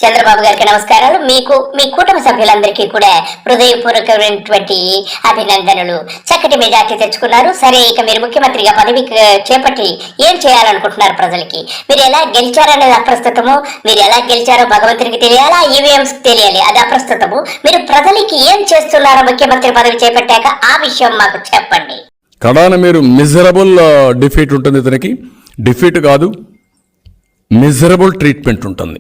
చంద్రబాబు గారికి నమస్కారాలు. మీకు మీ కూటమి సభ్యులందరికీ కూడా హృదయపూర్వకమైనటువంటి అభినందనలు. చక్కటి మెజార్టీ తెచ్చుకున్నారు. సరే, ఇక మీరు ముఖ్యమంత్రిగా పదవి చేపట్టి ఏం చేయాలనుకుంటున్నారు? ప్రజలకి మీరు ఎలా గెలిచారనేది అప్రస్తుతము. మీరు ఎలా గెలిచారో భగవంతునికి తెలియాలా, ఈవీఎంస్ తెలియాలి, అది అప్రస్తుతము. మీరు ప్రజలకి ఏం చేస్తున్నారో ముఖ్యమంత్రి పదవి చేపట్టాక ఆ విషయం మాకు చెప్పండి. కడాన మీరు మిజరబుల్ డిఫీట్ ఉంటుంది. ఇతనికి డిఫీట్ కాదు, మిజరబుల్ ట్రీట్మెంట్ ఉంటుంది.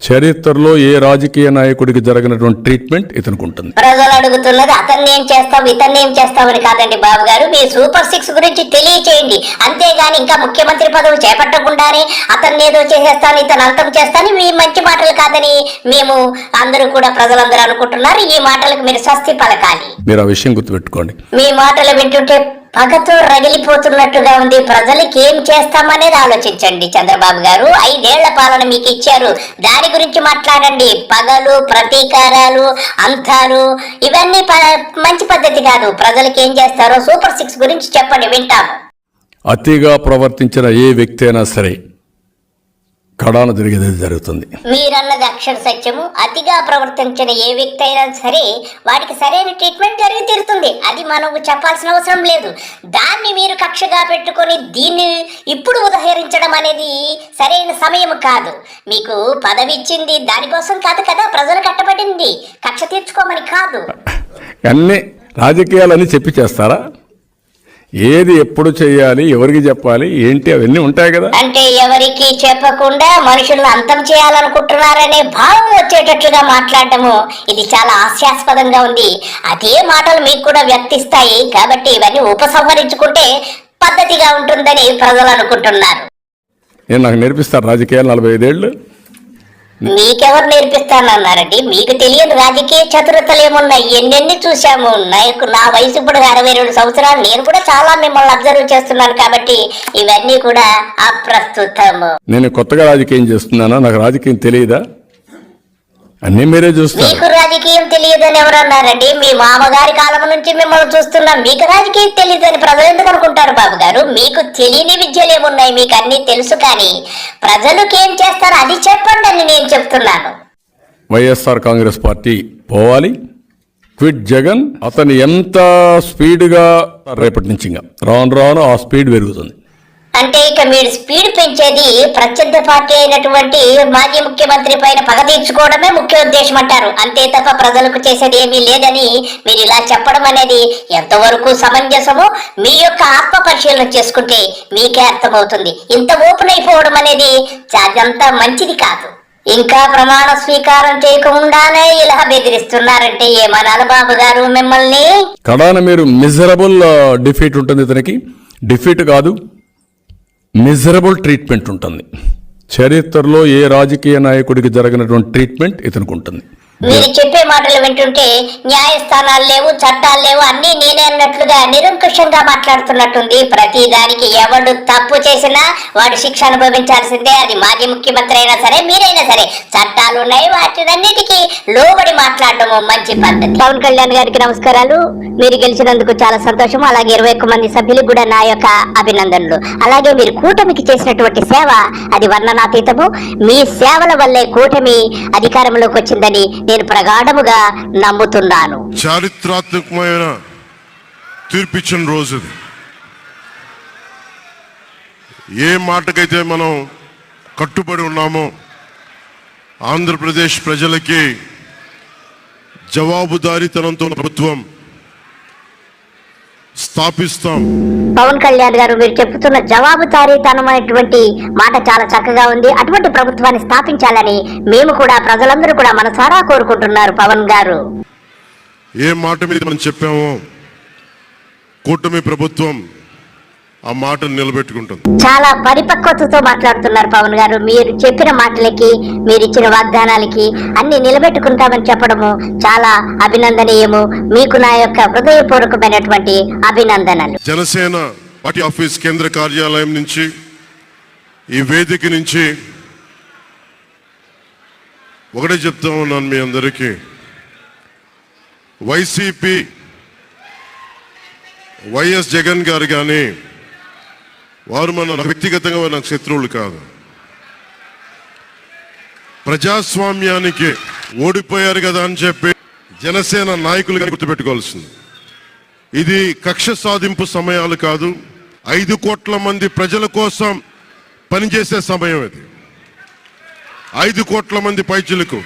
చరిత్రలో ఏ రాజకీయ నాయకుడికి జరగినటువంటి ట్రీట్మెంట్ ఇతనికి ఉంటుంది. ప్రజలు అడుగుతున్నది అతన్ని ఏం చేస్తావు, ఇతన్ని ఏం చేస్తావని కాదండి బాబు గారు. మీ సూపర్ 6 గురించి తెలియచేయండి. అంతేగాని ఇంకా ముఖ్యమంత్రి పదవి చేపట్టకుండానే అతన్ని ఏదో చేసేస్తాను, ఇతను అంతం చేస్తాను, మీ మంచి మాటలు కాదని మేము అందరూ కూడా ప్రజలందరూ అనుకుంటున్నారు. ఈ మాటలకు మీరు స్వస్తి పలకాలి. మీరు ఆ విషయం గుర్తుపెట్టుకోండి. మీ మాటలు వింటుంటే పగతో రగిలిపోతున్నట్టుగా ఉంది. ప్రజలకి ఏం చేస్తామనేది ఆలోచించండి చంద్రబాబు గారు. 5 ఏళ్ల పాలన మీకు ఇచ్చారు, దాని గురించి మాట్లాడండి. పగలు, ప్రతీకారాలు, అంతాలు ఇవన్నీ మంచి పద్ధతి కాదు. ప్రజలకి ఏం చేస్తారో సూపర్ 6 గురించి చెప్పండి, వింటాము. అతిగా ప్రవర్తించిన ఏ వ్యక్తి అయినా సరే కడాన జరిగేది జరుగుతుంది. మీరన్నది అక్షర సత్యము. అతిగా ప్రవర్తించిన ఏ వ్యక్తి అయినా సరే వాడికి సరైన ట్రీట్మెంట్ జరిగి తీరుతుంది. అది మనకు చెప్పాల్సిన అవసరం లేదు. దాన్ని మీరు కక్షగా పెట్టుకొని దీన్ని ఇప్పుడు ఉదహరించడం అనేది సరైన సమయం కాదు. మీకు పదవి ఇచ్చింది దానికోసం కాదు కదా, ప్రజలు కట్టబడింది కక్ష తీర్చుకోమని కాదు. అన్నీ రాజకీయాలన్నీ చెప్పి చేస్తారా? ఏది ఎప్పుడు చేయాలి, ఎవరికి చెప్పాలి, ఏంటి అవన్నీ ఉంటాయి కదా. అంటే ఎవరికి చెప్పకుండా మనుషులను అంతం చేయాలనుకుంటున్నారనే భావం వచ్చేటట్లుగా మాట్లాడటము ఇది చాలా హాస్యాస్పదంగా ఉంది. అదే మాటలు మీకు కూడా వ్యక్తిస్తాయి. కాబట్టి ఇవన్నీ ఉపసంహరించుకుంటే పద్ధతిగా ఉంటుందని ప్రజలు అనుకుంటున్నారు. నేను నాకు నేర్పిస్తారు రాజకీయాలు 45 ఏళ్ళు. మీకెవరు నేర్పిస్తానన్నారండి? మీకు తెలియని రాజకీయ చతురతలు ఏమున్నాయి? ఎన్నెన్ని చూసాము. నా వయసు ఇప్పుడు 62 సంవత్సరాలు. నేను కూడా చాలా మిమ్మల్ని అబ్జర్వ్ చేస్తున్నాను. కాబట్టి ఇవన్నీ కూడా అప్రస్తుతము. నేను కొత్తగా రాజకీయం చేస్తున్నానా? నాకు రాజకీయం తెలియదా? అన్నీ మీరే చూస్తారు. మీకు రాజకీయం తెలియదని ఎవరన్నారండి? మీ మామగారి కాలం నుంచి మిమ్మల్ని చూస్తున్నాం. మీకు రాజకీయం తెలియదని ప్రజలు ఎందుకు అనుకుంటారు బాబు గారు? మీకు తెలియని విద్యలు ఏమున్నాయి? మీకు అన్ని తెలుసు. కానీ ప్రజలకు ఏం చేస్తారో అది చెప్పండి అని నేను చెప్తున్నాను. వైఎస్ఆర్ కాంగ్రెస్ పార్టీ పోవాలి. క్విట్ జగన్. అతను ఎంత స్పీడ్గా రేపటి నుంచి రాను రాను ఆ స్పీడ్ పెరుగుతుంది. అంటే ఇక మీరు స్పీడ్ పెంచేది ప్రత్యర్థి పార్టీ అయినటువంటి మాజీ ముఖ్యమంత్రి పైన పగ తీర్చుకోవడమే ముఖ్య ఉద్దేశం అంటారు. అంతే తప్ప ప్రజలకు చేసేది ఏమీ లేదని మీరు ఇలా చెప్పడం అనేది ఎంతవరకు సమంజసమో మీ యొక్క ఆత్మ పరిశీలన చేసుకుంటే మీకే అర్థమవుతుంది. ఇంత ఓపెన్ అయిపోవడం అనేది అదంతా మంచిది కాదు. ఇంకా ప్రమాణ స్వీకారం చేయకుండానే ఇలా బెదిరిస్తున్నారంటే ఏమనాలి బాబు గారు మిమ్మల్ని? కడాన మీరు మిజరబుల్ డిఫీట్ ఉంటుంది. ఇతనికి డిఫీట్ కాదు, మిజరబుల్ ట్రీట్మెంట్ ఉంటుంది. చరిత్రలో ఏ రాజకీయ నాయకుడికి జరగినటువంటి ట్రీట్మెంట్ ఇతనికి ఉంటుంది. మీరు చెప్పే మాటలు వింటుంటే న్యాయస్థానాలు లేవు, చట్టాలు లేవు, అన్ని నేనే అన్నట్లుగా నిరంకుశంగా మాట్లాడుతున్నట్టుంది. ప్రతి దానికి ఎవడు తప్పు చేసినా వాడు శిక్ష అనుభవించాల్సిందే. అది మాజీ ముఖ్యమంత్రి అయినా సరే, మీరైనా సరే. చట్టాలు ఉన్నాయి, వాటినన్నిటికీ లోబడి మాట్లాడటము మంచి పద్ధతి. పవన్ కళ్యాణ్ గారికి నమస్కారాలు. మీరు గెలిచినందుకు చాలా సంతోషం. అలాగే 21 మంది సభ్యులకు కూడా నా యొక్క అభినందనలు. అలాగే మీరు కూటమికి చేసినటువంటి సేవ అది వర్ణనాతీతము. మీ సేవల వల్లే కూటమి అధికారంలోకి వచ్చిందని నేను ప్రగాఢముగా నమ్ముతున్నాను. చారిత్రాత్మకమైన తీర్పిచ్చిన రోజు. ఏ మాటకైతే మనం కట్టుబడి ఉన్నామో ఆంధ్రప్రదేశ్ ప్రజలకి జవాబుదారీతనంతో ప్రభుత్వం స్థాపిస్తాం. పవన్ కళ్యాణ్ గారు, మీరు చెప్తున్న జవాబుదారీతనమైనటువంటి మాట చాలా చక్కగా ఉంది. అటువంటి ప్రభుత్వాన్ని స్థాపించాలని మేము కూడా ప్రజలందరూ కూడా మనసారా కోరుకుంటున్నారు. పవన్ గారు, ఏ మాట మీద మనం చెప్పామో కూటమి ప్రభుత్వం ఆ మాటను నిలబెట్టుకుంటుంది. చాలా పరిపక్వతతో మాట్లాడుతున్నారు పవన్ గారు. మీరు చెప్పిన మాటలకి, మీరు ఇచ్చిన వాగ్దానాలకి అన్ని నిలబెట్టుకుంటామని చెప్పడము చాలా అభినందనీయము. మీకు నా యొక్క హృదయపూర్వకమైనటువంటి అభినందనలు. జనసేన పార్టీ ఆఫీస్ కేంద్ర కార్యాలయం నుంచి, ఈ వేదిక నుంచి ఒకటే చెప్తా ఉన్నాను మీ అందరికీ. వైసీపీ వైఎస్ జగన్ గారు కానీ వారు మన వ్యక్తిగతంగా నాకు శత్రువులు కాదు. ప్రజాస్వామ్యానికి ఓడిపోయారు కదా అని చెప్పి జనసేన నాయకులుగా గుర్తుపెట్టుకోవాల్సింది. ఇది కక్ష సాధింపు సమయాలు కాదు. 5 కోట్ల మంది ప్రజల కోసం పనిచేసే సమయం ఇది. 5 కోట్ల మంది పైచులకు.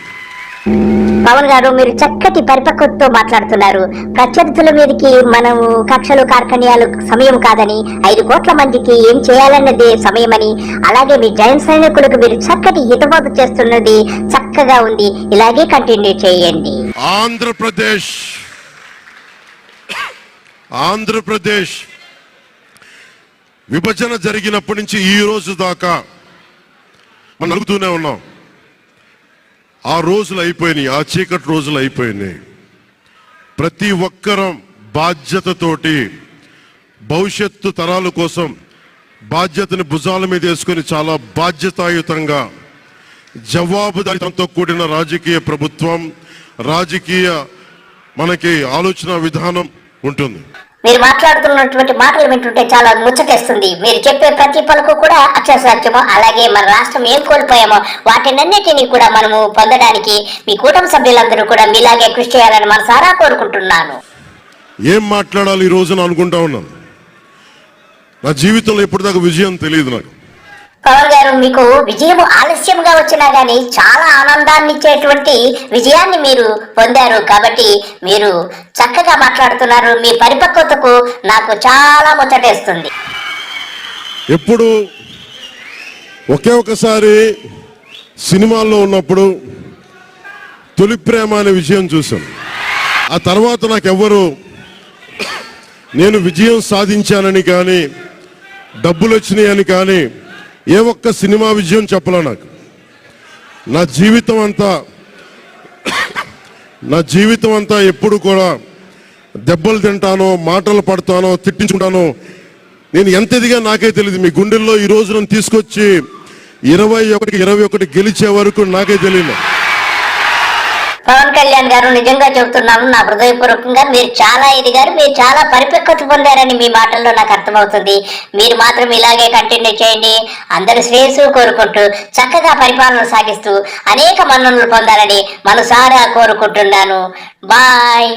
పవన్ గారు, మీరు చక్కటి పరిపక్వతతో మాట్లాడుతున్నారు. ప్రత్యర్థుల మీదకి మనము కక్షలు కార్ఖన్యాలు సమయం కాదని, 5 కోట్ల మందికి ఏం చేయాలన్నది సమయమని, అలాగే మీ జైన్ సైనికులకు మీరు చక్కటి హితబోధ చేస్తున్నది చక్కగా ఉంది. ఇలాగే కంటిన్యూ చేయండి. ఆంధ్రప్రదేశ్ విభజన జరిగినప్పటి నుంచి ఈ రోజు దాకా మనం నలుగుతూనే ఉన్నాం. ఆ రోజులు అయిపోయినాయి, ఆ చీకటి రోజులు అయిపోయినాయి. ప్రతి ఒక్కరం బాధ్యతతోటి భవిష్యత్తు తరాల కోసం బాధ్యతని భుజాల మీద వేసుకొని చాలా బాధ్యతాయుతంగా జవాబుదారీతనంతో కూడిన రాజకీయ ప్రభుత్వం, రాజకీయ మనకి ఆలోచన విధానం ఉంటుంది. మీరు మాట్లాడుతున్నటువంటి మాటలు వింటుంటే చాలా ముచ్చటేస్తుంది. మీరు చెప్పే ప్రతి పలుకు కూడా అక్షర సత్యము. అలాగే మన రాష్ట్రం ఏం కోల్పోయామో వాటినన్నిటినీ కూడా మనము పొందడానికి మీ కుటుంబ సభ్యులందరూ కూడా మీలాగే కృషి చేయాలని మనసారా కోరుకుంటున్నాను. ఏం మాట్లాడాలి ఈ రోజున అనుకుంటా ఉన్నాను. నా జీవితంలో ఎప్పటిదాకా విజయం తెలియదు నాకు. పవన్ గారు, మీకు విజయం ఆలస్యంగా వచ్చినా గానీ చాలా ఆనందాన్ని ఇచ్చేటువంటి విజయాన్ని మీరు పొందారు. కాబట్టి మీరు చక్కగా మాట్లాడుతున్నారు. మీ పరిపక్వతకు నాకు చాలా ముచ్చటేస్తుంది. ఎప్పుడు ఒకసారి సినిమాల్లో ఉన్నప్పుడు తొలి ప్రేమ అనే విజయం చూశాను. ఆ తర్వాత నాకెవ్వరు నేను విజయం సాధించానని కానీ డబ్బులు వచ్చినాయని కానీ ఏ ఒక్క సినిమా విజయం చెప్పలే నాకు. నా జీవితం అంతా ఎప్పుడు కూడా దెబ్బలు తింటానో, మాటలు పడతానో, తిట్టించుకుంటానో. నేను ఎంత ఎదిగా నాకే తెలియదు. మీ గుండెల్లో ఈ రోజు నన్ను తీసుకొచ్చి 21 గెలిచే వరకు నాకే తెలియదు. పవన్ కళ్యాణ్ గారు, నిజంగా చెబుతున్నాను నా హృదయపూర్వకంగా, మీరు చాలా ఎదిగారు, మీరు చాలా పరిపక్వత పొందారని మీ మాటల్లో నాకు అర్థమవుతుంది. మీరు మాత్రం ఇలాగే కంటిన్యూ చేయండి. అందరూ శ్రేయస్సు కోరుకుంటూ చక్కగా పరిపాలన సాగిస్తూ అనేక మన్ననలు పొందాలని మనసారా కోరుకుంటున్నాను. బాయ్.